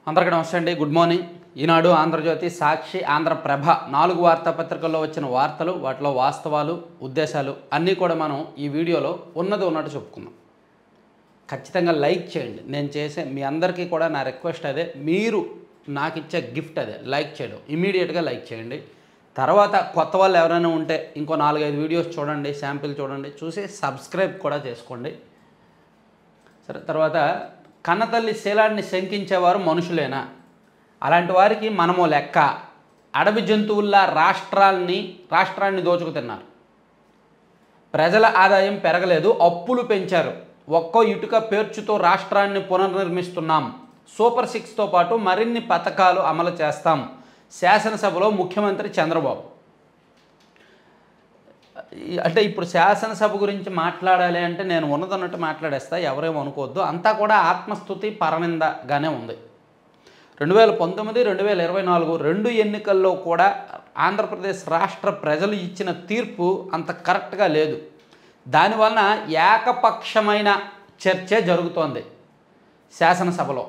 అందరికీ నమస్తే అండి. Good morning. ఈనాడు, ఆంధ్రజ్యోతి, సాక్షి, ఆంధ్రప్రభ 4 వార్తాపత్రికల్లో వచ్చిన వార్తలు, వాటిలో వాస్తవాలు, ఉద్దేశాలు అన్నీ కూడా మనం ఈ వీడియోలో ఉన్నది ఉన్నట్టు చెప్పుకుందాం. ఖచ్చితంగా లైక్ చేయండి. నేను చేసే మీ అందరికీ కూడా నా రిక్వెస్ట్ అదే. మీరు నాకు ఇచ్చే గిఫ్ట్ అదే, లైక్ చేయడం. ఇమీడియట్గా లైక్ చేయండి. తర్వాత కొత్త వాళ్ళు ఎవరైనా ఉంటే ఇంకో 4-5 వీడియోస్ చూడండి, శాంపిల్ చూడండి, చూసి సబ్స్క్రైబ్ కూడా చేసుకోండి. సరే, తర్వాత కన్నతల్లి శీలాన్ని శంకించేవారు మనుషులేనా? అలాంటి వారికి మనము లెక్క. అడవి జంతువుల్లా రాష్ట్రాన్ని దోచుకు తిన్నారు. ప్రజల ఆదాయం పెరగలేదు, అప్పులు పెంచారు. ఒక్కో ఇటుక పేర్చుతో రాష్ట్రాన్ని పునర్నిర్మిస్తున్నాం. సూపర్ 6తో పాటు మరిన్ని పథకాలు అమలు చేస్తాం. శాసనసభలో ముఖ్యమంత్రి చంద్రబాబు. అంటే ఇప్పుడు శాసనసభ గురించి మాట్లాడాలి అంటే నేను ఉన్నదన్నట్టు మాట్లాడేస్తా, ఎవరేమో అనుకోవద్దు. అంతా కూడా ఆత్మస్తుతి పరనిందగానే ఉంది. 2019, 2024 రెండు ఎన్నికల్లో కూడా ఆంధ్రప్రదేశ్ రాష్ట్ర ప్రజలు ఇచ్చిన తీర్పు అంత కరెక్ట్గా లేదు. దానివలన ఏకపక్షమైన చర్చే జరుగుతోంది శాసనసభలో.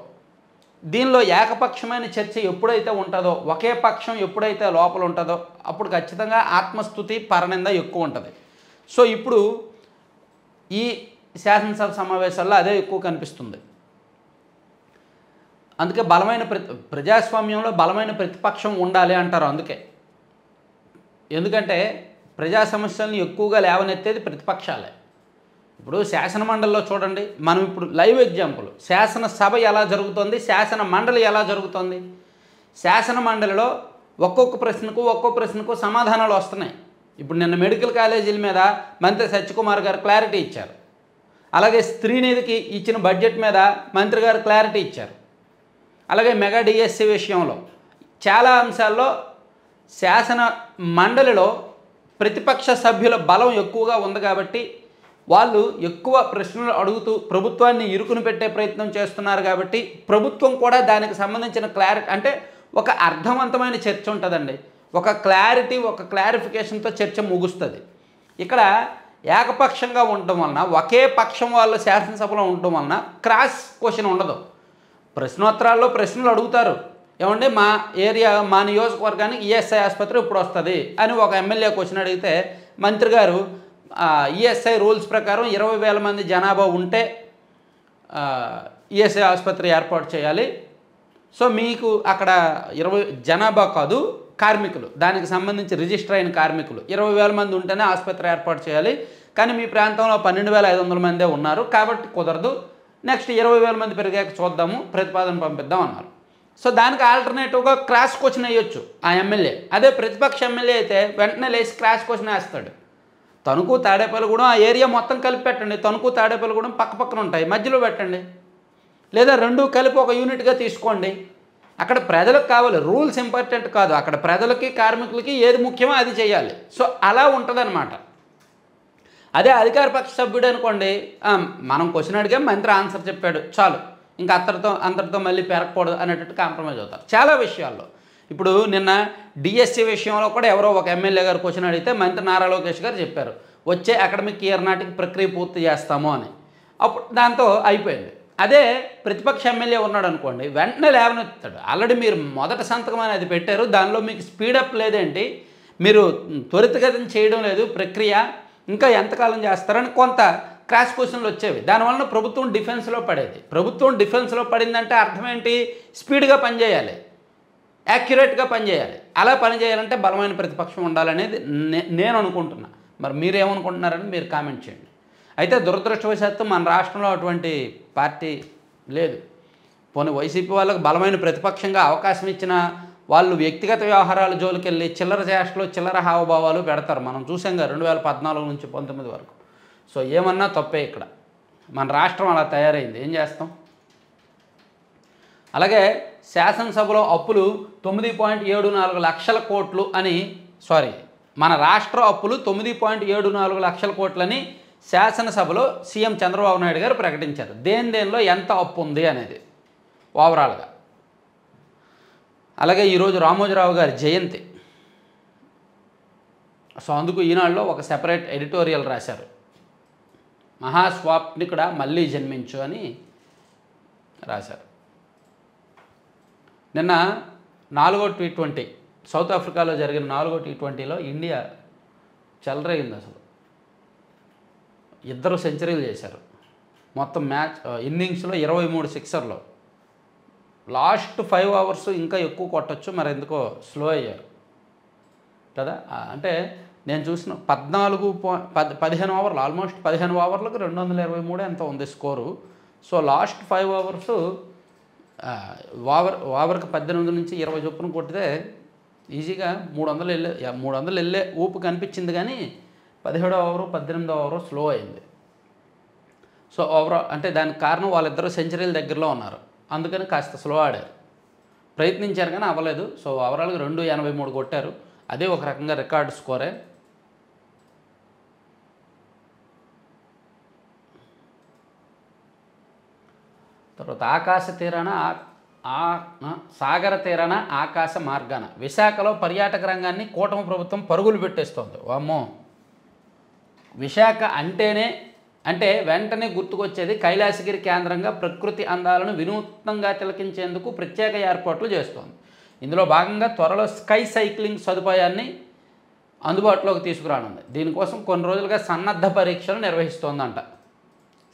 దీనిలో ఏకపక్షమైన చర్చ ఎప్పుడైతే ఉంటుందో, ఒకే పక్షం ఎప్పుడైతే లోపల ఉంటుందో అప్పుడు ఖచ్చితంగా ఆత్మస్తుతి పరనింద ఎక్కువ ఉంటుంది. సో ఇప్పుడు ఈ శాసనసభ సమావేశాల్లో అదే ఎక్కువ కనిపిస్తుంది. అందుకే ప్రజాస్వామ్యంలో బలమైన ప్రతిపక్షం ఉండాలి అంటారు. ఎందుకంటే ప్రజా సమస్యలను ఎక్కువగా లేవనెత్తేది ప్రతిపక్షాలే. ఇప్పుడు శాసనమండలిలో చూడండి, మనం ఇప్పుడు లైవ్ ఎగ్జాంపుల్, శాసనసభ ఎలా జరుగుతుంది, శాసన మండలి ఎలా జరుగుతుంది. శాసన మండలిలో ఒక్కొక్క ప్రశ్నకు సమాధానాలు వస్తున్నాయి. ఇప్పుడు నిన్న మెడికల్ కాలేజీల మీద మంత్రి సత్యకుమార్ గారు క్లారిటీ ఇచ్చారు. అలాగే స్త్రీనిధికి ఇచ్చిన బడ్జెట్ మీద మంత్రి గారు క్లారిటీ ఇచ్చారు. అలాగే మెగా డిఎస్సి విషయంలో చాలా అంశాల్లో శాసన మండలిలో ప్రతిపక్ష సభ్యుల బలం ఎక్కువగా ఉంది కాబట్టి వాళ్ళు ఎక్కువ ప్రశ్నలు అడుగుతూ ప్రభుత్వాన్ని ఇరుకుని పెట్టే ప్రయత్నం చేస్తున్నారు. కాబట్టి ప్రభుత్వం కూడా దానికి సంబంధించిన క్లారిటీ, అంటే ఒక అర్థవంతమైన చర్చ ఉంటుందండి. ఒక క్లారిఫికేషన్తో చర్చ ముగుస్తుంది. ఇక్కడ ఏకపక్షంగా ఉండటం వలన, ఒకే పక్షం వాళ్ళు శాసనసభలో ఉండటం వలన క్రాస్ క్వశ్చన్ ఉండదు. ప్రశ్నోత్తరాల్లో ప్రశ్నలు అడుగుతారు. ఏమంటే మా నియోజకవర్గానికి ఈఎస్ఐ ఆసుపత్రి ఇప్పుడు వస్తుంది అని ఒక ఎమ్మెల్యే క్వశ్చన్ అడిగితే మంత్రి గారు ఈఎస్ఐ రూల్స్ ప్రకారం 20,000 మంది జనాభా ఉంటే ఈఎస్ఐ ఆసుపత్రి ఏర్పాటు చేయాలి. సో మీకు అక్కడ 20 జనాభా కాదు, కార్మికులు, దానికి సంబంధించి రిజిస్టర్ అయిన కార్మికులు 20,000 మంది ఉంటేనే ఆసుపత్రి ఏర్పాటు చేయాలి. కానీ మీ ప్రాంతంలో 12,500 మందే ఉన్నారు కాబట్టి కుదరదు. నెక్స్ట్ 20,000 మంది పెరిగాక చూద్దాము, ప్రతిపాదన పంపిద్దాం అన్నారు. సో దానికి ఆల్టర్నేటివ్గా క్రాస్ క్వశ్చన్ వేయొచ్చు ఆ ఎమ్మెల్యే. అదే ప్రతిపక్ష ఎమ్మెల్యే అయితే వెంటనే లేచి క్రాస్ క్వశ్చన్ వేస్తాడు. తణుకు, తాడేపల్లిగూడెం ఆ ఏరియా మొత్తం కలిపి పెట్టండి. తణుకు, తాడేపల్లిగూడెం పక్కన ఉంటాయి, మధ్యలో పెట్టండి. లేదా రెండు కలిపి ఒక యూనిట్గా తీసుకోండి. అక్కడ ప్రజలకు కావాలి, రూల్స్ ఇంపార్టెంట్ కాదు, అక్కడ ప్రజలకి కార్మికులకి ఏది ముఖ్యమో అది చేయాలి. సో అలా ఉంటుందన్నమాట. అదే అధికార పక్ష సభ్యుడు అనుకోండి, మనం క్వశ్చన్ అడిగాం, మంత్రి ఆన్సర్ చెప్పాడు, చాలు, ఇంకా అంతటితో మళ్ళీ పెరగకూడదు అనేటట్టు కాంప్రమైజ్ అవుతారు చాలా విషయాల్లో. ఇప్పుడు నిన్న డిఎస్సి విషయంలో కూడా ఎవరో ఒక ఎమ్మెల్యే గారు క్వశ్చన్ అడిగితే మంత్రి నారా లోకేష్ గారు చెప్పారు, వచ్చే అకాడమిక్ ఇయర్ నాటికి ప్రక్రియ పూర్తి చేస్తాము అని. అప్పుడు దాంతో అయిపోయింది. అదే ప్రతిపక్ష ఎమ్మెల్యే ఉన్నాడు అనుకోండి, వెంటనే లేవనెత్తాడు. ఆల్రెడీ మీరు మొదట సంతకం అనేది పెట్టారు, దానిలో మీకు స్పీడప్ లేదేంటి, మీరు త్వరితగతిని చేయడం లేదు ప్రక్రియ, ఇంకా ఎంతకాలం చేస్తారని కొంత క్రాస్ క్వశ్చన్లు వచ్చేవి. దానివల్ల ప్రభుత్వం డిఫెన్స్లో పడేది. ప్రభుత్వం డిఫెన్స్లో పడిందంటే అర్థం ఏంటి, స్పీడ్గా పనిచేయాలి, యాక్యురేట్గా పనిచేయాలి. అలా పనిచేయాలంటే బలమైన ప్రతిపక్షం ఉండాలనేది నేను అనుకుంటున్నా. మరి మీరేమనుకుంటున్నారని మీరు కామెంట్ చేయండి. అయితే దురదృష్టవశాత్తు మన రాష్ట్రంలో అటువంటి పార్టీ లేదు. పోనీ వైసీపీ వాళ్ళకు బలమైన ప్రతిపక్షంగా అవకాశం ఇచ్చిన వాళ్ళు వ్యక్తిగత వ్యవహారాల జోలికి వెళ్ళి చిల్లర చేష్టలు, చిల్లర హావభావాలు పెడతారు. మనం చూసాంగా 2014 నుంచి 19 వరకు. సో ఏమన్నా తప్పే. ఇక్కడ మన రాష్ట్రం అలా తయారైంది, ఏం చేస్తాం. అలాగే శాసనసభలో అప్పులు 9.74 లక్షల కోట్లు అని, మన రాష్ట్ర అప్పులు 9.74 లక్షల కోట్లని శాసనసభలో సీఎం చంద్రబాబు నాయుడు గారు ప్రకటించారు. దేనిలో ఎంత అప్పు ఉంది అనేది ఓవరాల్గా. అలాగే ఈరోజు రామోజీరావు గారి జయంతి. సో అందుకు ఈనాడులో ఒక సెపరేట్ ఎడిటోరియల్ రాశారు, మహాస్వాప్నికుడా మళ్ళీ జన్మించు అని రాశారు. నిన్న 4వ T20 సౌత్ ఆఫ్రికాలో జరిగిన 4వ T20లో ఇండియా చెలరేగింది అసలు. ఇద్దరు సెంచరీలు చేశారు. మొత్తం మ్యాచ్ ఇన్నింగ్స్లో 23 సిక్సర్లు. లాస్ట్ 5 అవర్స్ ఇంకా ఎక్కువ కొట్టచ్చు, మరి ఎందుకో స్లో అయ్యారు కదా. అంటే నేను చూసిన 15 ఓవర్లు, ఆల్మోస్ట్ 15 ఓవర్లకు 223 ఎంత ఉంది స్కోరు. సో లాస్ట్ 5 అవర్స్ ఓవర్కి 18 నుంచి 20 చొప్పున కొట్టితే ఈజీగా 300 వెళ్ళే ఊపు కనిపించింది, కానీ 17వ ఓవరు 18వ ఓవరు స్లో అయింది. సో ఓవరాల్ అంటే దానికి కారణం వాళ్ళిద్దరూ సెంచరీల దగ్గరలో ఉన్నారు, అందుకని కాస్త స్లో ఆడారు. ప్రయత్నించారు కానీ అవ్వలేదు. సో ఓవరాల్గా 283 కొట్టారు, అదే ఒక రకంగా రికార్డు స్కోరే. తర్వాత ఆకాశ తీరాన సాగర తీరాన ఆకాశ మార్గాన విశాఖలో పర్యాటక రంగాన్ని కూటమి ప్రభుత్వం పరుగులు పెట్టేస్తోంది. వామ్మో, విశాఖ అంటే వెంటనే గుర్తుకొచ్చేది కైలాసగిరి కేంద్రంగా ప్రకృతి అందాలను వినూత్నంగా తిలకించేందుకు ప్రత్యేక ఏర్పాట్లు చేస్తోంది. ఇందులో భాగంగా త్వరలో స్కై సైక్లింగ్ సదుపాయాన్ని అందుబాటులోకి తీసుకురానుంది. దీనికోసం కొన్ని రోజులుగా సన్నద్ధ పరీక్షలు నిర్వహిస్తోందంట.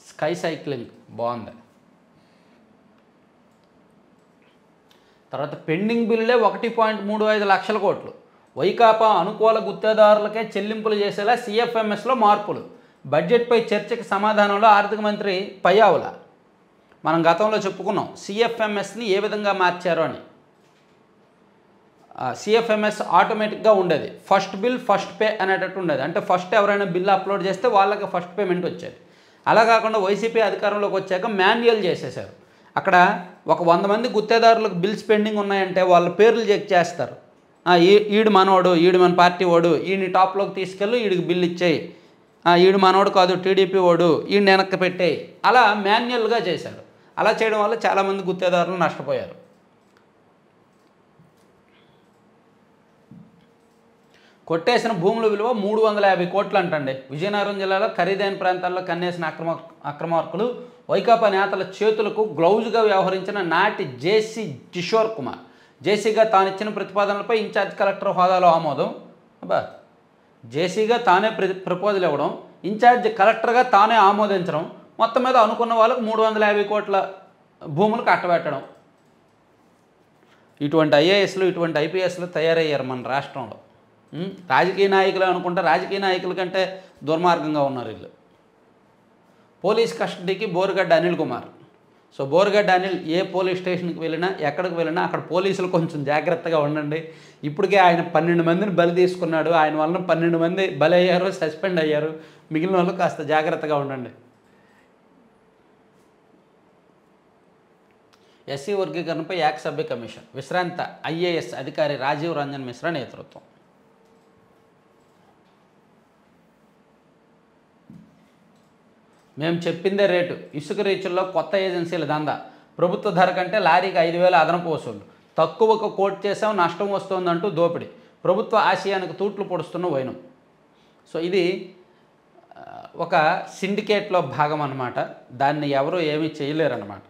స్కై సైక్లింగ్ బాగుంది. తర్వాత పెండింగ్ బిల్లులే 1.35 లక్షల కోట్లు. వైకాపా అనుకూల గుత్తేదారులకే చెల్లింపులు చేసేలా CFMSలో మార్పులు. బడ్జెట్పై చర్చకి సమాధానంలో ఆర్థిక మంత్రి పయ్యావుల. మనం గతంలో చెప్పుకున్నాం CFMSని ఏ విధంగా మార్చారో అని. CFMS ఆటోమేటిక్గా ఉండేది, ఫస్ట్ బిల్ ఫస్ట్ పే అనేటట్టు ఉండేది. అంటే ఫస్ట్ ఎవరైనా బిల్ అప్లోడ్ చేస్తే వాళ్ళకి ఫస్ట్ పేమెంట్ వచ్చేది. అలా కాకుండా వైసీపీ అధికారంలోకి వచ్చాక మాన్యువల్ చేసేశారు. అక్కడ ఒక 100 మంది గుత్తేదారులకు బిల్స్ పెండింగ్ ఉన్నాయంటే వాళ్ళ పేర్లు చెక్ చేస్తారు. ఈడు మనోడు, ఈడు మన పార్టీ వాడు, ఈయన్ని టాప్లోకి తీసుకెళ్ళి ఈడికి బిల్ ఇచ్చేయి, ఈడు మనోడు కాదు టీడీపీ వాడు, ఈయన వెనక్కి పెట్టేయి. అలా మాన్యువల్గా చేశారు. అలా చేయడం వల్ల చాలామంది గుత్తేదారులు నష్టపోయారు. కొట్టేసిన భూముల విలువ 350 కోట్లు అంటండి. విజయనగరం జిల్లాలో ఖరీదైన ప్రాంతాల్లో కన్నేసిన అక్రమార్కులు వైకాపా నేతల చేతులకు గ్లౌజ్గా వ్యవహరించిన నాటి జేసీ కిషోర్ కుమార్. జేసీగా తానిచ్చిన ప్రతిపాదనలపై ఇన్ఛార్జ్ కలెక్టర్ హోదాలో ఆమోదం. జేసీగా తానే ప్రపోజల్ ఇవ్వడం, ఇన్ఛార్జ్ కలెక్టర్గా తానే ఆమోదించడం, మొత్తం మీద అనుకున్న వాళ్ళకు 350 కోట్ల భూములు కట్టబెట్టడం. ఇటువంటి ఐఏఎస్లు, ఇటువంటి ఐపీఎస్లు తయారయ్యారు మన రాష్ట్రంలో. రాజకీయ నాయకులు అనుకుంటే రాజకీయ నాయకుల కంటే దుర్మార్గంగా ఉన్నారు వీళ్ళు. పోలీస్ కస్టడీకి బోరుగడ్డ అనిల్ కుమార్. సో బోరుగడ్డ అనిల్ ఏ పోలీస్ స్టేషన్కి వెళ్ళినా, ఎక్కడికి వెళ్ళినా అక్కడ పోలీసులు కొంచెం జాగ్రత్తగా ఉండండి. ఇప్పటికే ఆయన 12 మందిని బలి తీసుకున్నాడు. ఆయన వలన 12 మంది బలి అయ్యారు, సస్పెండ్ అయ్యారు. మిగిలిన వాళ్ళు కాస్త జాగ్రత్తగా ఉండండి. ఎస్సీ వర్గీకరణపై ఏకసభ్య కమిషన్. విశ్రాంత IAS అధికారి రాజీవ్ రంజన్ మిశ్రా నేతృత్వం. మేము చెప్పిందే రేటు. ఇసుక రీచుల్లో కొత్త ఏజెన్సీల దందా. ప్రభుత్వ ధర కంటే లారీకి 5,000 అదనపు వసూలు. తక్కువకు కోట్ చేసాం, నష్టం వస్తోందంటూ దోపిడీ. ప్రభుత్వ ఆశయానికి తూట్లు పొడుస్తున్న వైనం. సో ఇది ఒక సిండికేట్లో భాగం అన్నమాట. దాన్ని ఎవరు ఏమీ చేయలేరన్నమాట.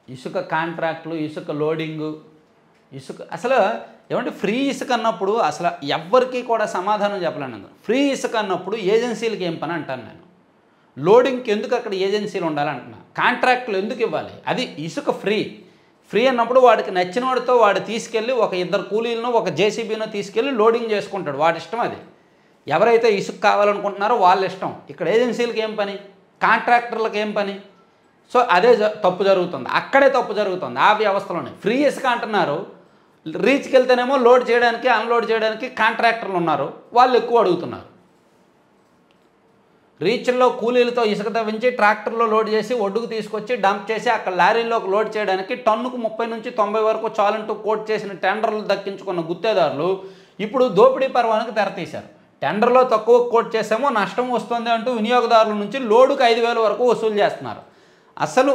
ఇసుక కాంట్రాక్టులు, ఇసుక లోడింగు, ఇసుక అసలు ఏమంటే ఫ్రీ ఇసుక అన్నప్పుడు అసలు ఎవ్వరికీ కూడా సమాధానం చెప్పలేను. ఫ్రీ ఇసుక అన్నప్పుడు ఏజెన్సీలకి ఏం పని అంటాను నేను. లోడింగ్కి ఎందుకు అక్కడ ఏజెన్సీలు ఉండాలంటున్నా. కాంట్రాక్టులు ఎందుకు ఇవ్వాలి? అది ఇసుక ఫ్రీ అన్నప్పుడు వాడికి నచ్చిన వాడితో వాడు తీసుకెళ్ళి ఒక 2 కూలీలను, ఒక జేసీబీనో తీసుకెళ్ళి లోడింగ్ చేసుకుంటాడు. వాడి ఇష్టం అది. ఎవరైతే ఇసుక కావాలనుకుంటున్నారో వాళ్ళ ఇష్టం. ఇక్కడ ఏజెన్సీలకు ఏం పని, కాంట్రాక్టర్లకు ఏం పని? సో అదే తప్పు జరుగుతుంది. అక్కడే తప్పు జరుగుతుంది ఆ వ్యవస్థలోనే. ఫ్రీ ఇసుక అంటున్నారు, రీచ్కి వెళ్తేనేమో లోడ్ చేయడానికి, అన్లోడ్ చేయడానికి కాంట్రాక్టర్లు ఉన్నారు, వాళ్ళు ఎక్కువ అడుగుతున్నారు. రీచ్ల్లో కూలీలతో ఇసుక తవ్వించి ట్రాక్టర్లో లోడ్ చేసి ఒడ్డుకు తీసుకొచ్చి డంప్ చేసి అక్కడ లారీల్లోకి లోడ్ చేయడానికి టన్నుకు 30 నుంచి 90 వరకు చాలంటూ కోట్ చేసిన టెండర్లు దక్కించుకున్న గుత్తేదారులు ఇప్పుడు దోపిడీ పర్వానికి తెరతీశారు. టెండర్లో తక్కువ కోట్ చేసామో నష్టం వస్తుంది అంటూ వినియోగదారుల నుంచి లోడుకు 5,000 వరకు వసూలు చేస్తున్నారు. అసలు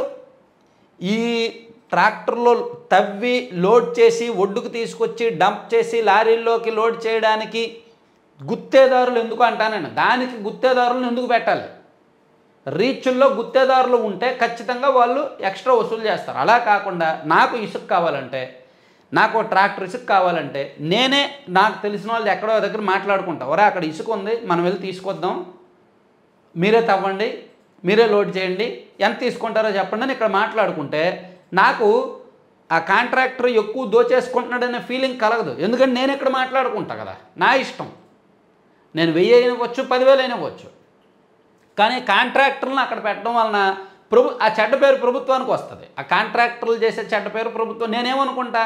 ఈ ట్రాక్టర్లో తవ్వి లోడ్ చేసి ఒడ్డుకు తీసుకొచ్చి డంప్ చేసి లారీల్లోకి లోడ్ చేయడానికి గుత్తేదారులు ఎందుకు అంటానండి. దానికి గుత్తేదారులను ఎందుకు పెట్టాలి? రీచ్ల్లో గుత్తేదారులు ఉంటే ఖచ్చితంగా వాళ్ళు ఎక్స్ట్రా వసూలు చేస్తారు. అలా కాకుండా నాకు ఇసుక కావాలంటే, నాకు ట్రాక్టర్ ఇసుక కావాలంటే నేనే నాకు తెలిసిన వాళ్ళు ఎక్కడో దగ్గర మాట్లాడుకుంటా, ఒరే అక్కడ ఇసుక ఉంది మనం వెళ్ళి తీసుకొద్దాం, మీరే తవ్వండి, మీరే లోడ్ చేయండి, ఎంత తీసుకుంటారో చెప్పండి అని ఇక్కడ మాట్లాడుకుంటే నాకు ఆ కాంట్రాక్టర్ ఎక్కువ దోచేసుకుంటున్నాడనే ఫీలింగ్ కలగదు. ఎందుకంటే నేను ఇక్కడ మాట్లాడుకుంటా కదా, నా ఇష్టం. నేను 1000 అయినవచ్చు, 10,000 అయినవచ్చు. కానీ కాంట్రాక్టర్లను అక్కడ పెట్టడం వలన ఆ చెడ్డ పేరు ప్రభుత్వానికి వస్తుంది. ఆ కాంట్రాక్టర్లు చేసే చెడ్డ పేరు ప్రభుత్వం. నేనేమనుకుంటా,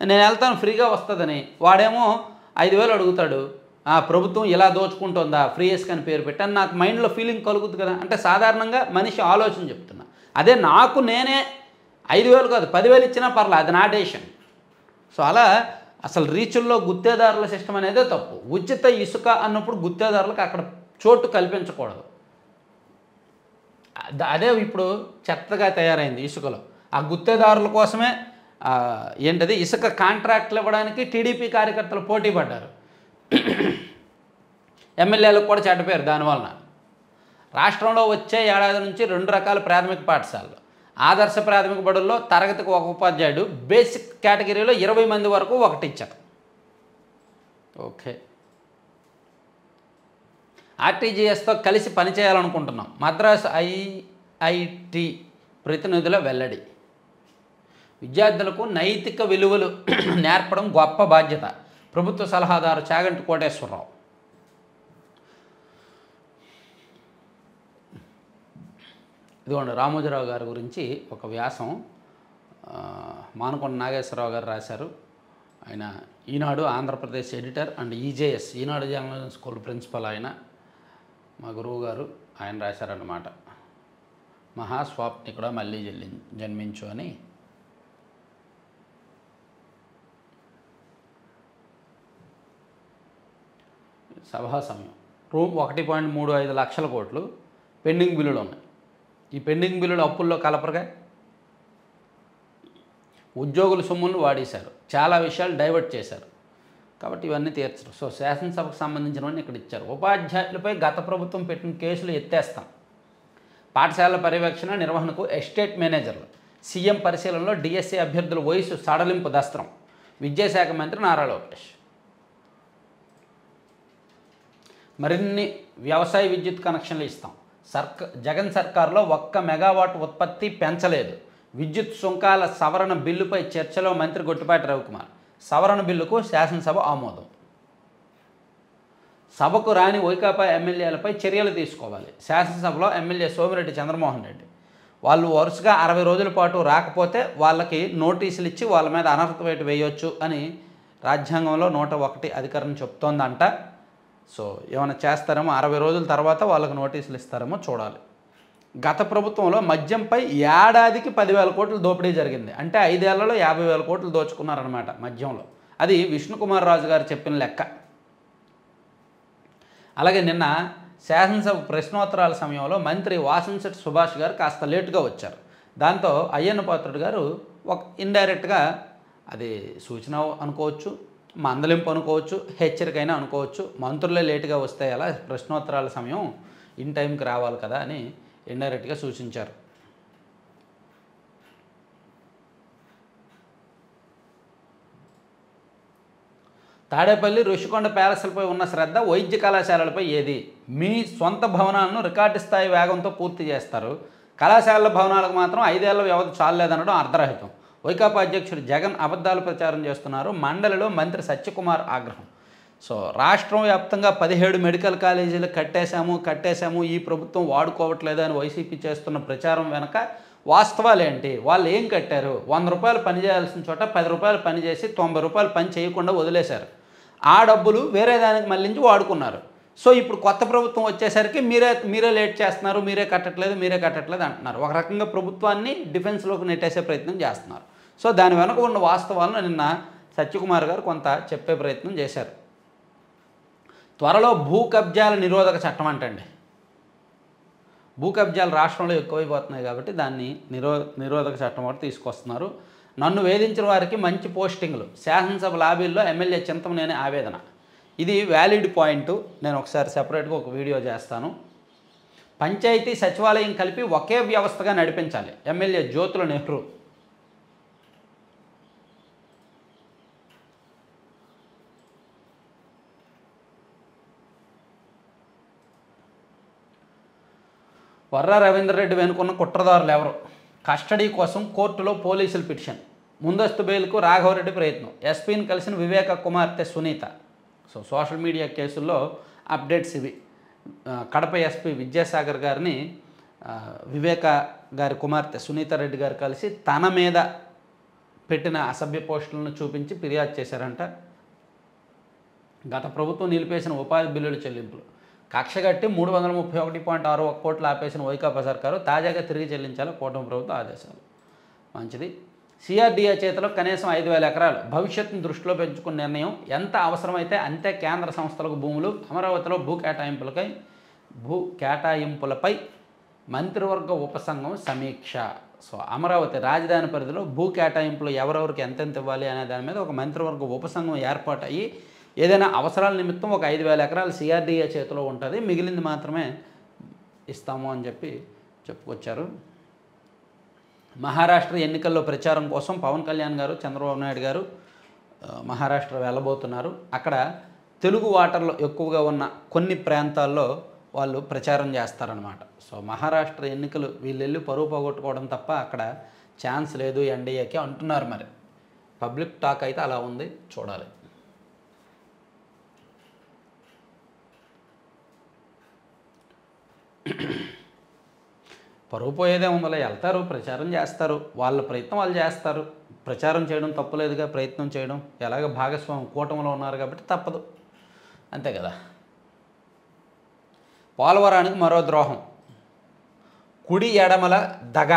నేను వెళ్తాను ఫ్రీగా వస్తుందని, వాడేమో 5,000 అడుగుతాడు, ప్రభుత్వం ఇలా దోచుకుంటుందా ఫ్రీ ఇసుక అని పేరు పెట్టాను, నాకు మైండ్లో ఫీలింగ్ కలుగుతుంది కదా. అంటే సాధారణంగా మనిషి ఆలోచన చెప్తున్నా. అదే నాకు నేనే 5,000 కాదు 10,000 ఇచ్చినా పర్లేదు, అది నా డెసిషన్. సో అలా అసలు రీచుల్లో గుత్తేదారుల సిస్టమ్ అనేదే తప్పు. ఉచిత ఇసుక అన్నప్పుడు గుత్తేదారులకు అక్కడ చోటు కల్పించకూడదు. అదే ఇప్పుడు చెత్తగా తయారైంది ఇసుకలో. ఆ గుత్తేదారుల కోసమే ఏంటది ఇసుక కాంట్రాక్ట్లు ఇవ్వడానికి టీడీపీ కార్యకర్తలు పోటీ పడ్డారు. ఎమ్మెల్యేలకు కూడా చెడ్డ పేరు దానివలన. రాష్ట్రంలో వచ్చే ఏడాది నుంచి 2 రకాల ప్రాథమిక పాఠశాలలు, ఆదర్శ ప్రాథమిక బడుల్లో తరగతికి ఒక ఉపాధ్యాయుడు, బేసిక్ కేటగిరీలో 20 మంది వరకు ఒకటి ఇచ్చారు. ఓకే, ఆర్టీజీఎస్తో కలిసి పనిచేయాలనుకుంటున్నాం, మద్రాసు ఐఐటి ప్రతినిధుల వెల్లడి. విద్యార్థులకు నైతిక విలువలు నేర్పడం గొప్ప బాధ్యత, ప్రభుత్వ సలహాదారు చాగంటి కోటేశ్వరరావు. ఇదిగోండి రామోజీరావు గారి గురించి ఒక వ్యాసం మానుకొండ నాగేశ్వరరావు గారు రాశారు. ఆయన Eenadu Andhra Pradesh editor and EJS Eenadu journalism school principal. ఆయన మా గురువు గారు, ఆయన రాశారన్నమాట. మహాస్వాప్నికుడా మళ్ళీ జన్మించు అని. సభా సమయం రూమ్ 1.35 లక్షల కోట్లు పెండింగ్ బిల్లులు ఉన్నాయి. ఈ పెండింగ్ బిల్లులు అప్పుల్లో కలపరగా ఉద్యోగుల సొమ్ములను వాడేశారు, చాలా విషయాలు డైవర్ట్ చేశారు. కాబట్టి ఇవన్నీ తీర్చరు. సో శాసనసభకు సంబంధించినవన్నీ ఇక్కడ ఇచ్చారు. ఉపాధ్యాయులపై గత ప్రభుత్వం పెట్టిన కేసులు ఎత్తేస్తాం, పాఠశాలల పర్యవేక్షణ నిర్వహణకు ఎస్టేట్ మేనేజర్లు, సీఎం పరిశీలనలో డిఎస్సీ అభ్యర్థుల వయసు సడలింపు దస్త్రం, విద్యాశాఖ మంత్రి నారా లోకేష్. మరిన్ని వ్యవసాయ విద్యుత్ కనెక్షన్లు ఇస్తాం, జగన్ సర్కార్లో 1 మెగావాట్ ఉత్పత్తి పెంచలేదు, విద్యుత్ సుంకాల సవరణ బిల్లుపై చర్చలో మంత్రి గొట్టిపాటి రవికుమార్, సవరణ బిల్లుకు శాసనసభ ఆమోదం. సభకు రాని వైకాపా ఎమ్మెల్యేలపై చర్యలు తీసుకోవాలి, శాసనసభలో ఎమ్మెల్యే సోమిరెడ్డి చంద్రమోహన్ రెడ్డి. వాళ్ళు వరుసగా 60 రోజుల పాటు రాకపోతే వాళ్ళకి నోటీసులు ఇచ్చి వాళ్ళ మీద అనర్హత వేటు వేయొచ్చు అని రాజ్యాంగంలో 101 అధికారం చెప్తోందంట. సో ఏమైనా చేస్తారేమో, 60 రోజుల తర్వాత వాళ్ళకి నోటీసులు ఇస్తారేమో చూడాలి. గత ప్రభుత్వంలో మద్యంపై ఏడాదికి 10,000 కోట్లు దోపిడీ జరిగింది. అంటే 5 ఏళ్లలో 50,000 కోట్లు దోచుకున్నారనమాట మద్యంలో. అది విష్ణుకుమార్ రాజు గారు చెప్పిన లెక్క. అలాగే నిన్న శాసనసభ ప్రశ్నోత్తరాల సమయంలో మంత్రి వాసంశెట్టి సుభాష్ గారు కాస్త లేటుగా వచ్చారు. దాంతో అయ్యన్న పాత్రుడు గారు ఒక ఇండైరెక్ట్గా అది సూచన అనుకోవచ్చు, మందలింపు అనుకోవచ్చు, హెచ్చరికైనా అనుకోవచ్చు, మంత్రులే లేటుగా వస్తే ఎలా, ప్రశ్నోత్తరాల సమయం ఇన్ టైంకి రావాలి కదా అని ఇండైరెక్ట్గా సూచించారు. తాడేపల్లి ఋషికొండ ప్యాలెస్లపై ఉన్న శ్రద్ధ వైద్య కళాశాలలపై ఏది? మీ సొంత భవనాలను రికార్డు స్థాయి వేగంతో పూర్తి చేస్తారు, కళాశాలల భవనాలకు మాత్రం 5 ఏళ్ల వ్యవధి చాలలేదనడం అర్ధరహితం. వైకాపా అధ్యక్షుడు జగన్ అబద్ధాలు ప్రచారం చేస్తున్నారు, మండలిలో మంత్రి సత్యకుమార్ ఆగ్రహం. సో రాష్ట్రం వ్యాప్తంగా 17 మెడికల్ కాలేజీలు కట్టేశాము, ఈ ప్రభుత్వం వాడుకోవట్లేదు అని వైసీపీ చేస్తున్న ప్రచారం వెనక వాస్తవాలు ఏంటి? వాళ్ళు ఏం కట్టారు? 100 రూపాయలు పని చేయాల్సిన చోట 10 రూపాయలు పని చేసి 90 రూపాయలు పని చేయకుండా వదిలేశారు. ఆ డబ్బులు వేరే దానికి మళ్ళించి వాడుకున్నారు. సో ఇప్పుడు కొత్త ప్రభుత్వం వచ్చేసరికి మీరే లేట్ చేస్తున్నారు, మీరే కట్టట్లేదు అంటున్నారు. ఒక రకంగా ప్రభుత్వాన్ని డిఫెన్స్లోకి నెట్టేసే ప్రయత్నం చేస్తున్నారు. సో దాని వెనక ఉన్న వాస్తవాలను నిన్న సత్యకుమార్ గారు కొంత చెప్పే ప్రయత్నం చేశారు. త్వరలో భూ కబ్జాల నిరోధక చట్టం అంటండి. భూ కబ్జాలు రాష్ట్రంలో ఎక్కువైపోతున్నాయి కాబట్టి దాన్ని నిరోధక చట్టం ఒకటి తీసుకొస్తున్నారు. నన్ను వేధించిన వారికి మంచి పోస్టింగ్లు, శాసనసభ లాబీల్లో ఎమ్మెల్యే చింతమనేని ఆవేదన. ఇది వ్యాలిడ్ పాయింట్. నేను ఒకసారి సెపరేట్గా ఒక వీడియో చేస్తాను. పంచాయతీ సచివాలయం కలిపి ఒకే వ్యవస్థగా నడిపించాలి. ఎమ్మెల్యే జ్యోతుల నెహ్రూ. వర్రా రవీందర్ రెడ్డి వెనుకున్న కుట్రదారులు ఎవరు? కస్టడీ కోసం కోర్టులో పోలీసులు పిటిషన్. ముందస్తు బెయిల్కు రాఘవరెడ్డి ప్రయత్నం. ఎస్పీని కలిసిన వివేక కుమార్తె సునీత. సో సోషల్ మీడియా కేసుల్లో అప్డేట్స్ ఇవి. కడప ఎస్పీ విద్యాసాగర్ గారిని వివేక గారి కుమార్తె సునీత రెడ్డి గారు కలిసి తన మీద పెట్టిన అసభ్య పోస్టులను చూపించి ఫిర్యాదు చేశారంట. గత ప్రభుత్వం నిలిపేసిన ఉపాధి బిల్లుల చెల్లింపులు కక్షగట్టి 331.61 కోట్లు ఆపేసిన వైకాపా సర్కారు తాజాగా తిరిగి చెల్లించాలి కూటమి ప్రభుత్వ ఆదేశాలు. మంచిది. సిఆర్డీఏ చేతిలో కనీసం 5,000 ఎకరాలు భవిష్యత్తును దృష్టిలో పెంచుకున్న నిర్ణయం. ఎంత అవసరమైతే అంతే కేంద్ర సంస్థలకు భూములు. అమరావతిలో భూ కేటాయింపులపై మంత్రివర్గ ఉపసంఘం సమీక్ష. సో అమరావతి రాజధాని పరిధిలో భూ కేటాయింపులు ఎవరెవరికి ఎంతెంత ఇవ్వాలి అనే దాని మీద ఒక మంత్రివర్గ ఉపసంఘం ఏర్పాటయ్యి ఏదైనా అవసరాల నిమిత్తం ఒక 5,000 ఎకరాలు సిఆర్డీఏ చేతిలో ఉంటుంది, మిగిలింది మాత్రమే ఇస్తాము అని చెప్పుకొచ్చారు. మహారాష్ట్ర ఎన్నికల్లో ప్రచారం కోసం పవన్ కళ్యాణ్ గారు చంద్రబాబు నాయుడు గారు మహారాష్ట్ర వెళ్ళబోతున్నారు. అక్కడ తెలుగు ఓటర్లు ఎక్కువగా ఉన్న కొన్ని ప్రాంతాల్లో వాళ్ళు ప్రచారం చేస్తారనమాట. సో మహారాష్ట్ర ఎన్నికలు వీళ్ళు వెళ్ళి పరువు పోగొట్టుకోవడం తప్ప అక్కడ ఛాన్స్ లేదు ఎన్డీఏకి అంటున్నారు. మరి పబ్లిక్ టాక్ అయితే అలా ఉంది, చూడాలి. పరువు పోయేదే ఉందలే, వెళ్తారు, ప్రచారం చేస్తారు, వాళ్ళ ప్రయత్నం వాళ్ళు చేస్తారు. ప్రచారం చేయడం తప్పులేదుగా, ప్రయత్నం చేయడం ఎలాగ భాగస్వామి కూటమిలో ఉన్నారు కాబట్టి తప్పదు, అంతే కదా. పోలవరానికి మరో ద్రోహం. కుడి ఎడమల దగ.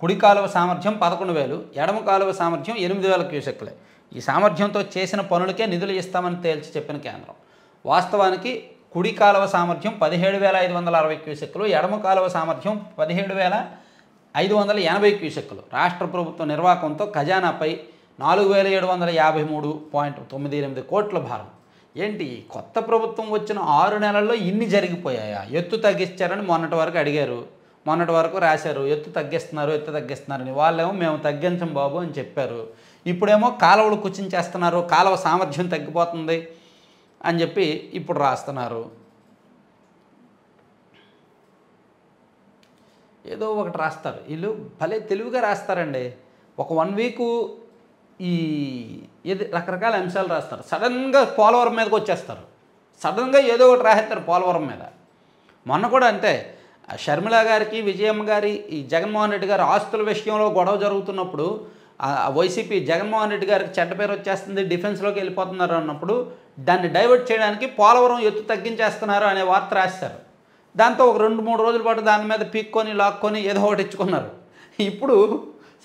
కుడి కాలువ సామర్థ్యం 11,000, ఎడమ కాలువ సామర్థ్యం 8,000 క్యూసెక్లే. ఈ సామర్థ్యంతో చేసిన పనులకే నిధులు ఇస్తామని తేల్చి చెప్పిన కేంద్రం. వాస్తవానికి కుడి కాలువ సామర్థ్యం 17,560 క్యూసెక్కులు, ఎడమ కాలువ సామర్థ్యం 17,580 క్యూసెక్కులు. రాష్ట్ర ప్రభుత్వ నిర్వాహకంతో ఖజానాపై 4,753.98 కోట్ల భారం. ఏంటి కొత్త ప్రభుత్వం వచ్చిన 6 నెలల్లో ఇన్ని జరిగిపోయాయా? ఎత్తు తగ్గించారని మొన్నటి వరకు అడిగారు, మొన్నటి వరకు రాశారు ఎత్తు తగ్గిస్తున్నారని. వాళ్ళేమో మేము తగ్గించం బాబు అని చెప్పారు. ఇప్పుడేమో కాలువలు కుచించేస్తున్నారు, కాలువ సామర్థ్యం తగ్గిపోతుంది అని చెప్పి ఇప్పుడు రాస్తున్నారు. ఏదో ఒకటి రాస్తారు వీళ్ళు, భలే తెలివిగా రాస్తారండి. ఒక 1 వీకు ఇది రకరకాల అంశాలు రాస్తారు. సడన్గా పోలవరం మీదకి వచ్చేస్తారు, సడన్గా ఏదో ఒకటి రాసేస్తారు పోలవరం మీద. మొన్న కూడా అంతే, షర్మిల గారికి విజయమ్మ గారి ఈ జగన్మోహన్ రెడ్డి గారి ఆస్తుల విషయంలో గొడవ జరుగుతున్నప్పుడు వైసీపీ జగన్మోహన్ రెడ్డి గారికి చెడ్డ పేరు వచ్చేస్తుంది, డిఫెన్స్లోకి వెళ్ళిపోతున్నారు అన్నప్పుడు దాన్ని డైవర్ట్ చేయడానికి పోలవరం ఎత్తు తగ్గించేస్తున్నారు అనే వార్త రాశారు. దాంతో ఒక 2-3 రోజుల పాటు దాని మీద పీక్కొని లాక్కొని ఏదో ఒకటి ఇచ్చుకున్నారు. ఇప్పుడు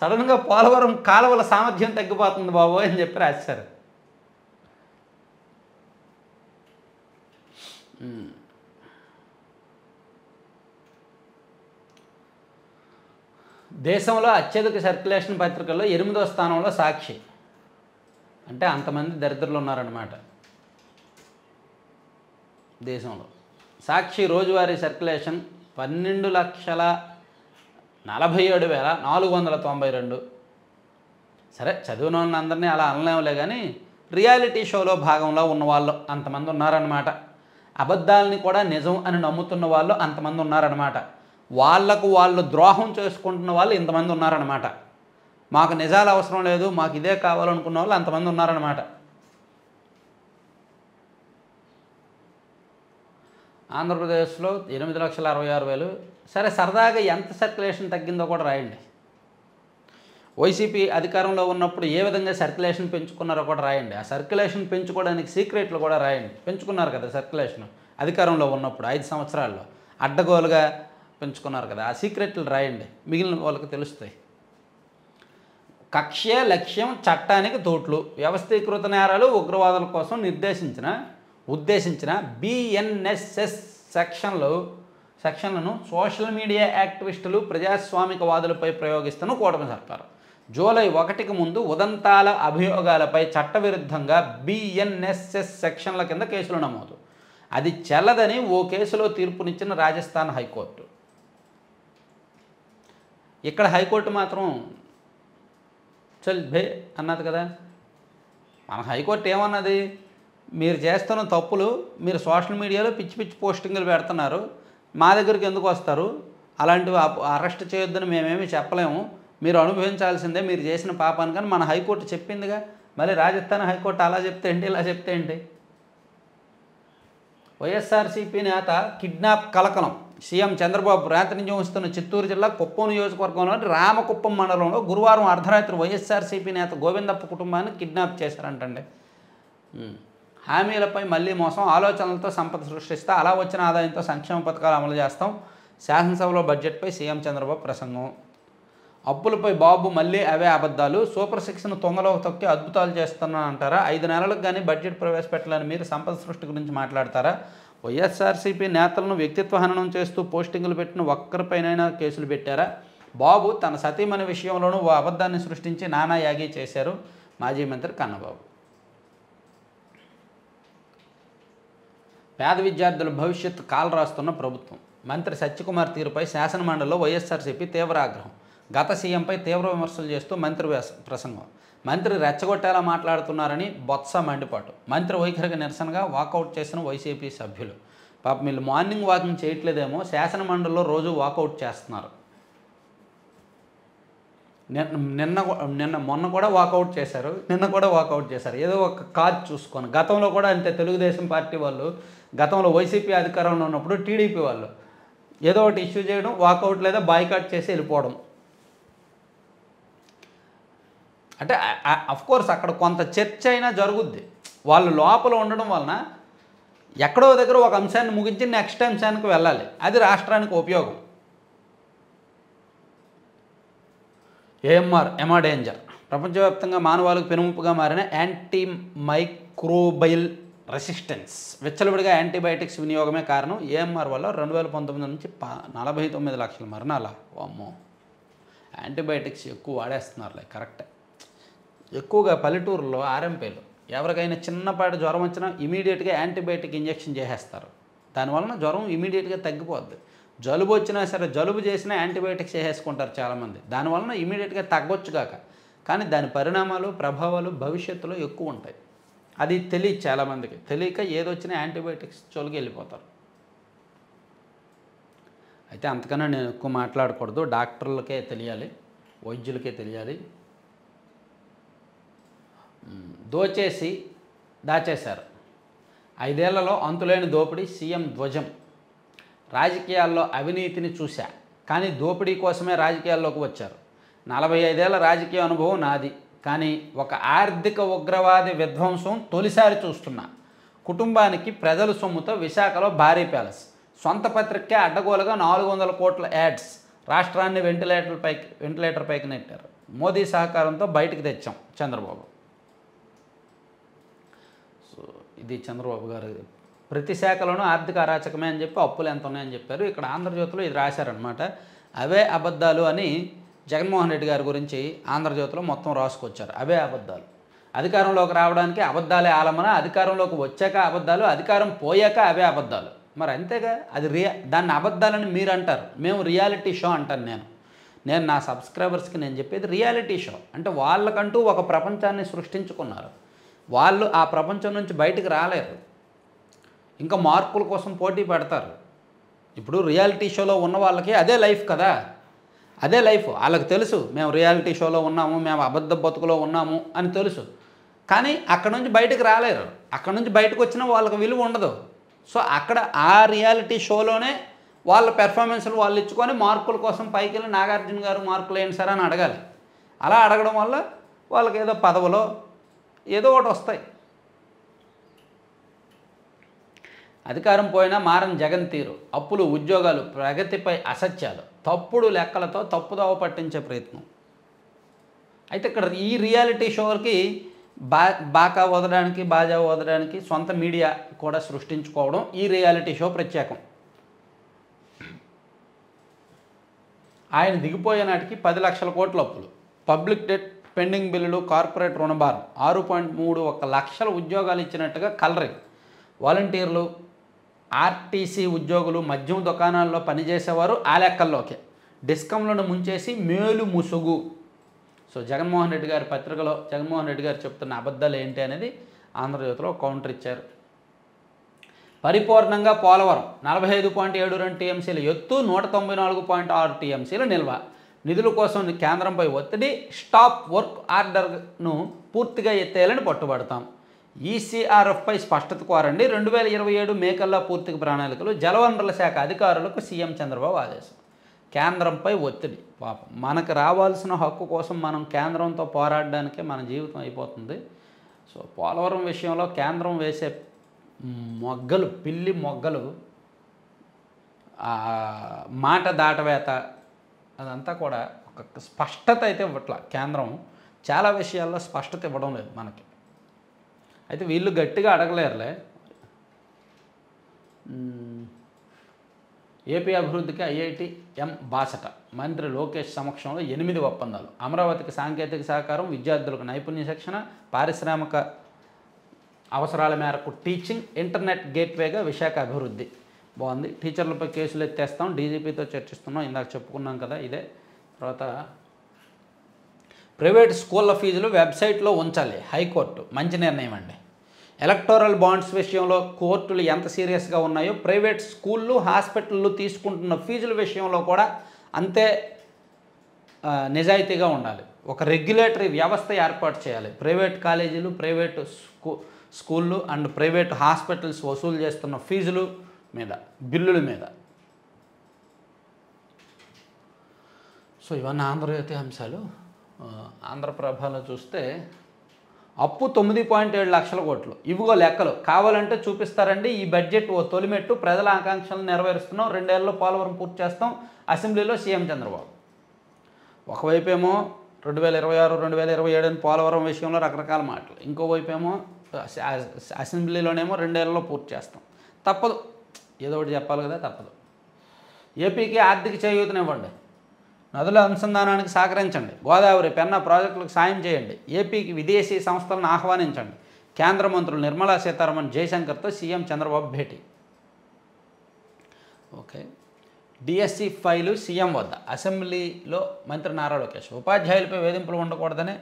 సడన్గా పోలవరం కాలువల సామర్థ్యం తగ్గిపోతుంది బాబు అని చెప్పి రాశారు. దేశంలో అత్యధిక సర్క్యులేషన్ పత్రికల్లో 8వ స్థానంలో సాక్షి. అంటే అంతమంది దరిద్రులు ఉన్నారన్నమాట దేశంలో. సాక్షి రోజువారీ సర్క్యులేషన్ 12,47,492. సరే చదివిన వాళ్ళందరినీ అలా అనలేములే, కానీ రియాలిటీ షోలో భాగంలో ఉన్న వాళ్ళు అంతమంది ఉన్నారన్నమాట. అబద్ధాలని కూడా నిజం అని నమ్ముతున్న వాళ్ళు అంతమంది ఉన్నారన్నమాట. వాళ్లకు వాళ్ళు ద్రోహం చేసుకుంటున్న వాళ్ళు ఇంతమంది ఉన్నారన్నమాట. మాకు నిజాలు అవసరం లేదు, మాకు ఇదే కావాలనుకున్న వాళ్ళు అంతమంది ఉన్నారన్నమాట. ఆంధ్రప్రదేశ్లో 8,66,000. సరే సరదాగా ఎంత సర్క్యులేషన్ తగ్గిందో కూడా రాయండి. వైసీపీ అధికారంలో ఉన్నప్పుడు ఏ విధంగా సర్క్యులేషన్ పెంచుకున్నారో కూడా రాయండి. ఆ సర్క్యులేషన్ పెంచుకోవడానికి సీక్రెట్లు కూడా రాయండి. పెంచుకున్నారు కదా సర్క్యులేషన్ అధికారంలో ఉన్నప్పుడు 5 సంవత్సరాల్లో అడ్డగోలుగా పెంచుకున్నారు కదా, ఆ సీక్రెట్లు రాయండి, మిగిలిన వాళ్ళకి తెలుస్తాయి. కక్ష్య లక్ష్యం చట్టానికి తోట్లు. వ్యవస్థీకృత నేరాలు ఉగ్రవాదుల కోసం ఉద్దేశించిన బిఎన్ఎస్ఎస్ సెక్షన్లను సోషల్ మీడియా యాక్టివిస్టులు ప్రజాస్వామికవాదులపై ప్రయోగిస్తున్న కూటమి సర్కారు. జూలై 1కి ముందు ఉదంతాల అభియోగాలపై చట్టవిరుద్ధంగా బిఎన్ఎస్ఎస్ సెక్షన్ల కింద కేసులు నమోదు. అది చెల్లదని ఓ కేసులో తీర్పునిచ్చిన రాజస్థాన్ హైకోర్టు. ఇక్కడ హైకోర్టు మాత్రం చల్ భే అన్నది కదా. మన హైకోర్టు ఏమన్నది, మీరు చేస్తున్న తప్పులు, మీరు సోషల్ మీడియాలో పిచ్చి పిచ్చి పోస్టింగులు పెడుతున్నారు, మా దగ్గరికి ఎందుకు వస్తారు, అలాంటివి అరెస్ట్ చేయొద్దని మేమేమి చెప్పలేము, మీరు అనుభవించాల్సిందే మీరు చేసిన పాపాన్ని. కానీ మన హైకోర్టు చెప్పిందిగా. మళ్ళీ రాజస్థాన్ హైకోర్టు అలా చెప్తే ఏంటి, ఇలా చెప్తే ఏంటి? వైఎస్ఆర్సీపీ నేత కిడ్నాప్ కలకలం. సీఎం చంద్రబాబు రాత్రి నుంచి వస్తున్న చిత్తూరు జిల్లా కుప్పం నియోజకవర్గంలోని రామకుప్పం మండలంలో గురువారం అర్ధరాత్రి వైఎస్ఆర్సీపీ నేత గోవిందప్ప కుటుంబాన్ని కిడ్నాప్ చేశారంటండి. హామీలపై మళ్ళీ మోసం, ఆలోచనలతో సంపద సృష్టిస్తా, అలా వచ్చిన ఆదాయంతో సంక్షేమ పథకాలు అమలు చేస్తాం. శాసనసభలో బడ్జెట్పై సీఎం చంద్రబాబు ప్రసంగం. అప్పులపై బాబు మళ్ళీ అవే అబద్ధాలు, సూపర్ సిక్స్ను తొంగలో తొక్కి అద్భుతాలు చేస్తున్నానంటారా, 5 నెలలకు కానీ బడ్జెట్ ప్రవేశపెట్టాలని మీరు సంపద సృష్టి గురించి మాట్లాడతారా? వైఎస్ఆర్సీపీ నేతలను వ్యక్తిత్వ హననం చేస్తూ పోస్టింగులు పెట్టిన ఒక్కరిపైనైనా కేసులు పెట్టారా? బాబు తన సతీమణి విషయంలోనూ ఓ అబద్ధాన్ని సృష్టించి నానా యాగి చేశారు మాజీ మంత్రి కన్నబాబు. పేద విద్యార్థుల భవిష్యత్తు కాలు రాస్తున్న ప్రభుత్వం. మంత్రి సత్యకుమార్ తీరుపై శాసనమండలిలో వైఎస్ఆర్సీపీ తీవ్ర ఆగ్రహం. గత సీఎంపై తీవ్ర విమర్శలు చేస్తూ మంత్రి ప్రసంగం. మంత్రి రెచ్చగొట్టేలా మాట్లాడుతున్నారని బొత్స మండిపాటు. మంత్రి వైఖరికి నిరసనగా వాకౌట్ చేసిన వైసీపీ సభ్యులు. పాపం వీళ్ళు మార్నింగ్ వాకింగ్ చేయట్లేదేమో, శాసనమండలిలో రోజు వాకౌట్ చేస్తున్నారు. మొన్న కూడా వాకౌట్ చేశారు, నిన్న కూడా వాకౌట్ చేశారు. ఏదో ఒక కాజ్ చూసుకొని. గతంలో కూడా అంతే. తెలుగుదేశం పార్టీ వాళ్ళు గతంలో వైసీపీ అధికారంలో ఉన్నప్పుడు టీడీపీ వాళ్ళు ఏదో ఒకటి ఇష్యూ చేయడం, వాకౌట్ లేదా బాయ్కాట్ చేసి వెళ్ళిపోవడం. అంటే అఫ్కోర్స్ అక్కడ కొంత చర్చ అయినా జరుగుద్ది. వాళ్ళు లోపల ఉండడం వలన ఎక్కడో దగ్గర ఒక అంశాన్ని ముగించి నెక్స్ట్ అంశానికి వెళ్ళాలి. అది రాష్ట్రానికి ఉపయోగం. ఏఎంఆర్ ఎమాడేంజర్. ప్రపంచవ్యాప్తంగా మానవాళికి పెనుముప్పుగా మారిన యాంటీ మైక్రోబైల్ రెసిస్టెన్స్. విచ్చలవిడిగా యాంటీబయాటిక్స్ వినియోగమే కారణం. ఏఎంఆర్ వల్ల 2019 నుంచి 49 లక్షల మరణాల. అమ్మో, యాంటీబయాటిక్స్ ఎక్కువ వాడేస్తున్నారులే, కరెక్టే. ఎక్కువగా పల్లెటూరులో ఆర్ఎంపీలు ఎవరికైనా చిన్నపాటి జ్వరం వచ్చినా ఇమీడియట్గా యాంటీబయాటిక్ ఇంజెక్షన్ చేసేస్తారు. దానివలన జ్వరం ఇమీడియట్గా తగ్గిపోద్ది. జలుబు వచ్చినా సరే, జలుబు చేసినా యాంటీబయాటిక్స్ వేసేసుకుంటారు చాలామంది. దానివలన ఇమీడియట్గా తగ్గొచ్చుగాక, కానీ దాని పరిణామాలు, ప్రభావాలు భవిష్యత్తులో ఎక్కువ ఉంటాయి. అది తెలియదు చాలామందికి. తెలియక ఏదొచ్చినా యాంటీబయాటిక్స్ చోలికి వెళ్ళిపోతారు. అయితే అంతకన్నా నేను ఎక్కువ మాట్లాడకూడదు. డాక్టర్లకే తెలియాలి, వైద్యులకే తెలియాలి. దోచేసి దాచేశారు. 5 ఏళ్లలో అంతులేని దోపిడీ, సీఎం ధ్వజం. రాజకీయాల్లో అవినీతిని చూశా, కానీ దోపిడీ కోసమే రాజకీయాల్లోకి వచ్చారు. 45 ఏళ్ల రాజకీయ అనుభవం నాది, కానీ ఒక ఆర్థిక ఉగ్రవాది విధ్వంసం తొలిసారి చూస్తున్నా. కుటుంబానికి ప్రజల సొమ్ముతో విశాఖలో భారీ ప్యాలెస్. సొంత పత్రికే అడ్డగోలుగా 400 కోట్ల యాడ్స్. రాష్ట్రాన్ని వెంటిలేటర్ పైకి నెట్టారు. మోదీ సహకారంతో బయటికి తెచ్చాం చంద్రబాబు. సో ఇది చంద్రబాబు గారు. ప్రతి శాఖలోనూ ఆర్థిక అరాచకమే అని చెప్పి అప్పులు ఎంత ఉన్నాయని చెప్పారు. ఇక్కడ ఆంధ్రజ్యోతిలో ఇది రాశారనమాట. అవే అబద్ధాలు అని జగన్మోహన్ రెడ్డి గారి గురించి ఆంధ్రజ్యోతిలో మొత్తం రాసుకొచ్చారు. అవే అబద్ధాలు. అధికారంలోకి రావడానికి అబద్ధాలే ఆలమన, అధికారంలోకి వచ్చాక అబద్ధాలు, అధికారం పోయాక అవే అబద్ధాలు. మరి అంతేగా, అది దాన్ని అబద్ధాలని మీరు అంటారు, మేము రియాలిటీ షో అంటాను. నేను నా సబ్స్క్రైబర్స్కి నేను చెప్పేది రియాలిటీ షో అంటే వాళ్ళకంటూ ఒక ప్రపంచాన్ని సృష్టించుకున్నారు. వాళ్ళు ఆ ప్రపంచం నుంచి బయటికి రాలేరు, ఇంకా మార్పుల కోసం పోటీ పెడతారు. ఇప్పుడు రియాలిటీ షోలో ఉన్న వాళ్ళకి అదే లైఫ్ కదా, అదే లైఫ్. వాళ్ళకి తెలుసు మేము రియాలిటీ షోలో ఉన్నాము, మేము అబద్ధ బతుకులో ఉన్నాము అని తెలుసు. కానీ అక్కడ నుంచి బయటకు రాలేరు. అక్కడ నుంచి బయటకు వచ్చినా వాళ్ళకి విలువ ఉండదు. సో అక్కడ ఆ రియాలిటీ షోలోనే వాళ్ళ పెర్ఫార్మెన్స్లు వాళ్ళు ఇచ్చుకొని మార్కుల కోసం పైకి వెళ్ళి నాగార్జున గారు మార్కులు ఏంటి సార్ అని అడగాలి. అలా అడగడం వల్ల వాళ్ళకి ఏదో పదవులో ఏదో ఒకటి వస్తాయి. అధికారం పోయినా మారని జగన్ తీరు. అప్పులు, ఉద్యోగాలు, ప్రగతిపై అసత్యాలు, తప్పుడు లెక్కలతో తప్పుదోవ పట్టించే ప్రయత్నం. అయితే ఇక్కడ ఈ రియాలిటీ షోకి బాకా వదలడానికి, బాజా వదలడానికి సొంత మీడియా కూడా సృష్టించుకోవడం ఈ రియాలిటీ షో ప్రత్యేకం. ఆయన దిగిపోయే నాటికి 10 లక్షల కోట్ల అప్పులు, పబ్లిక్ డెట్, పెండింగ్ బిల్లులు, కార్పొరేట్ రుణభారం, 6.31 లక్షల ఉద్యోగాలు ఇచ్చినట్టుగా కలరింగ్, వాలంటీర్లు, ఆర్టీసీ ఉద్యోగులు మద్యం దుకాణాల్లో పనిచేసేవారు ఆ లెక్కల్లోకే. డిస్కంలను ముంచేసి మేలు ముసుగు. సో జగన్మోహన్ రెడ్డి గారి పత్రికలో జగన్మోహన్ రెడ్డి గారు చెప్తున్న అబద్ధాలు ఏంటి అనేది ఆంధ్రజ్యోతిలో కౌంటర్ ఇచ్చారు. పరిపూర్ణంగా పోలవరం 45.72 టీఎంసీల ఎత్తు, 194.6 టీఎంసీల నిల్వ. నిధుల కోసం కేంద్రంపై ఒత్తిడి, స్టాప్ వర్క్ ఆర్డర్ను పూర్తిగా ఎత్తేయాలని పట్టుబడతాం. ఈసీఆర్ఎఫ్పై స్పష్టత కోరండి. 2027 మే కల్లా పూర్తిగా ప్రణాళికలు. జలవనరుల శాఖ అధికారులకు సీఎం చంద్రబాబు ఆదేశం. కేంద్రంపై ఒత్తిడి. పాపం మనకు రావాల్సిన హక్కు కోసం మనం కేంద్రంతో పోరాడడానికే మన జీవితం అయిపోతుంది. సో పోలవరం విషయంలో కేంద్రం వేసే మొగ్గలు, పిల్లి మొగ్గలు, మాట దాటవేత, అదంతా కూడా ఒక స్పష్టత అయితే ఇవ్వట్లా. కేంద్రం చాలా విషయాల్లో స్పష్టత ఇవ్వడం లేదు మనకి. అయితే వీళ్ళు గట్టిగా అడగలేరులే. ఏపీ అభివృద్ధికి ఐఐటి ఎం బాసట. మంత్రి లోకేష్ సమక్షంలో 8 ఒప్పందాలు. అమరావతికి సాంకేతిక సహకారం, విద్యార్థులకు నైపుణ్య శిక్షణ, పారిశ్రామిక అవసరాల మేరకు టీచింగ్, ఇంటర్నెట్ గేట్వేగా విశాఖ అభివృద్ధి. బాగుంది. టీచర్లపై కేసులు ఎత్తేస్తాం, డీజీపీతో చర్చిస్తున్నాం, ఇందాక చెప్పుకున్నాం కదా ఇదే. తర్వాత ప్రైవేట్ స్కూళ్ళ ఫీజులు వెబ్సైట్లో ఉంచాలి, హైకోర్టు మంచి నిర్ణయం అండి. ఎలక్టోరల్ బాండ్స్ విషయంలో కోర్టులు ఎంత సీరియస్గా ఉన్నాయో ప్రైవేట్ స్కూళ్ళు, హాస్పిటళ్ళు తీసుకుంటున్న ఫీజుల విషయంలో కూడా అంతే నిజాయితీగా ఉండాలి. ఒక రెగ్యులేటరీ వ్యవస్థ ఏర్పాటు చేయాలి. ప్రైవేట్ కాలేజీలు, ప్రైవేటు స్కూళ్ళు అండ్ ప్రైవేట్ హాస్పిటల్స్ వసూలు చేస్తున్న ఫీజులు మీద, బిల్లుల మీద. సో ఇవన్నీ ఆంధ్రజ్యోతి అంశాలు. ఆంధ్రప్రభలో చూస్తే అప్పు 9.7 లక్షల కోట్లు. ఇవిగో లెక్కలు, కావాలంటే చూపిస్తారండి. ఈ బడ్జెట్ ఓ తొలిమెట్టు, ప్రజల ఆకాంక్షలను నెరవేరుస్తున్నాం, 2 ఏళ్లలో పోలవరం పూర్తి చేస్తాం, అసెంబ్లీలో సీఎం చంద్రబాబు. ఒకవైపు ఏమో 2026, 2027 అని పోలవరం విషయంలో రకరకాల మాటలు, ఇంకోవైపు ఏమో అసెంబ్లీలోనేమో 2 ఏళ్లలో పూర్తి చేస్తాం. తప్పదు, ఏదో ఒకటి చెప్పాలి కదా, తప్పదు. ఏపీకి ఆర్థిక చేయూతనివ్వండి, నదుల అనుసంధానానికి సహకరించండి, గోదావరి, పెన్నా ప్రాజెక్టులకు సాయం చేయండి, ఏపీకి విదేశీ సంస్థలను ఆహ్వానించండి. కేంద్ర మంత్రులు నిర్మలా సీతారామన్, జయశంకర్తో సీఎం చంద్రబాబు భేటీ. ఓకే. డిఎస్సి ఫైలు సీఎం వద్ద, అసెంబ్లీలో మంత్రి నారా లోకేష్. ఉపాధ్యాయులపై వేధింపులు ఉండకూడదని.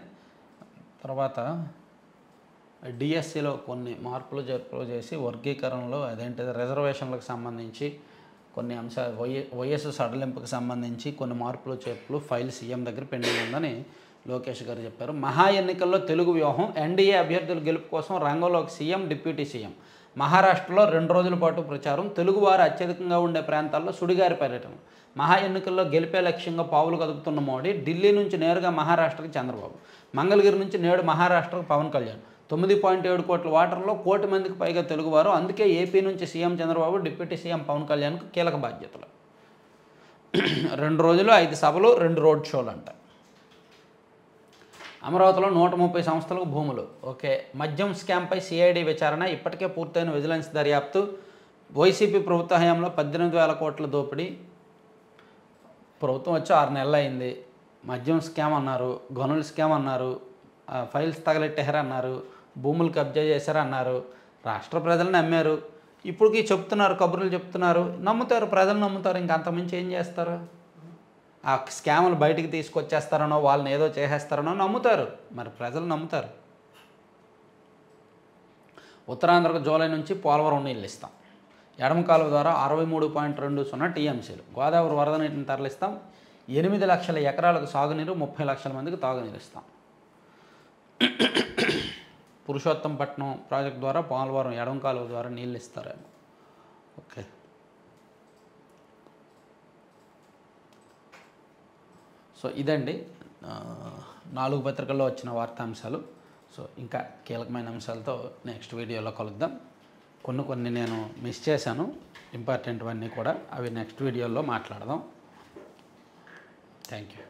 తర్వాత డిఎస్సిలో కొన్ని మార్పులు చేర్పులు చేసి వర్గీకరణలో అదేంటిది రిజర్వేషన్లకు సంబంధించి కొన్ని అంశాలు, వయస్సు సడలింపుకు సంబంధించి కొన్ని మార్పులు చేర్పులు ఫైల్ సీఎం దగ్గర పెండింగ్ ఉందని లోకేష్ గారు చెప్పారు. మహా ఎన్నికల్లో తెలుగు వ్యూహం, ఎన్డీఏ అభ్యర్థుల గెలుపు కోసం రంగంలోకి సీఎం, డిప్యూటీ సీఎం. మహారాష్ట్రలో 2 రోజుల పాటు ప్రచారం, తెలుగువారు అత్యధికంగా ఉండే ప్రాంతాల్లో సుడిగారి పర్యటన. మహా ఎన్నికల్లో గెలిపే లక్ష్యంగా పావులు కదుపుతున్న మోడీ, ఢిల్లీ నుంచి నేరుగా మహారాష్ట్రకి చంద్రబాబు, మంగళగిరి నుంచి నేడు మహారాష్ట్రకు పవన్ కళ్యాణ్. 9.7 కోట్ల ఓటర్లో 1 కోటి మందికి పైగా తెలుగువారు. అందుకే ఏపీ నుంచి CM Chandrababu, deputy CM Pavan కళ్యాణ్కు కీలక బాధ్యతలు. 2 రోజులు 5 సభలు, 2 రోడ్ షోలు అంట. అమరావతిలో 130 సంస్థలకు భూములు. ఓకే. మద్యం స్కామ్పై సిఐడి విచారణ, ఇప్పటికే పూర్తయిన విజిలెన్స్ దర్యాప్తు. వైసీపీ ప్రభుత్వ హయాంలో 18,000 కోట్ల దోపిడీ. ప్రభుత్వం వచ్చి 6 నెలలు అయింది. మద్యం స్కామ్ అన్నారు, గనుల స్కామ్ అన్నారు, ఫైల్స్ తగలెట్టారన్నారు, భూములు కబ్జా చేశారన్నారు. రాష్ట్ర ప్రజలు నమ్మారు. ఇప్పటికీ చెప్తున్నారు, కబుర్లు చెప్తున్నారు, నమ్ముతారు, ప్రజలు నమ్ముతారు. ఇంకా అంతకుమించి ఏం చేస్తారు? ఆ స్కాములు బయటికి తీసుకొచ్చేస్తారనో, వాళ్ళని ఏదో చేసేస్తారనో నమ్ముతారు. మరి ప్రజలు నమ్ముతారు. ఉత్తరాంధ్రకు జూలై నుంచి పోలవరం నీళ్ళు ఇస్తాం. ఎడమ కాలువ ద్వారా 63.20 టీఎంసీలు. గోదావరి వరద నీటిని తరలిస్తాం. 8 లక్షల ఎకరాలకు సాగునీరు, 30 లక్షల మందికి తాగునీరు ఇస్తాం. పురుషోత్తంపట్నం ప్రాజెక్ట్ ద్వారా పోలవరం ఎడమ కాలువ ద్వారా నీళ్ళు ఇస్తారేమో. ఓకే. సో ఇదండి 4 పత్రికల్లో వచ్చిన వార్తాంశాలు. సో ఇంకా కీలకమైన అంశాలతో నెక్స్ట్ వీడియోలో కలుద్దాం. కొన్ని నేను మిస్ చేశాను, ఇంపార్టెంట్వన్నీ కూడా, అవి నెక్స్ట్ వీడియోలో మాట్లాడదాం. Thank you.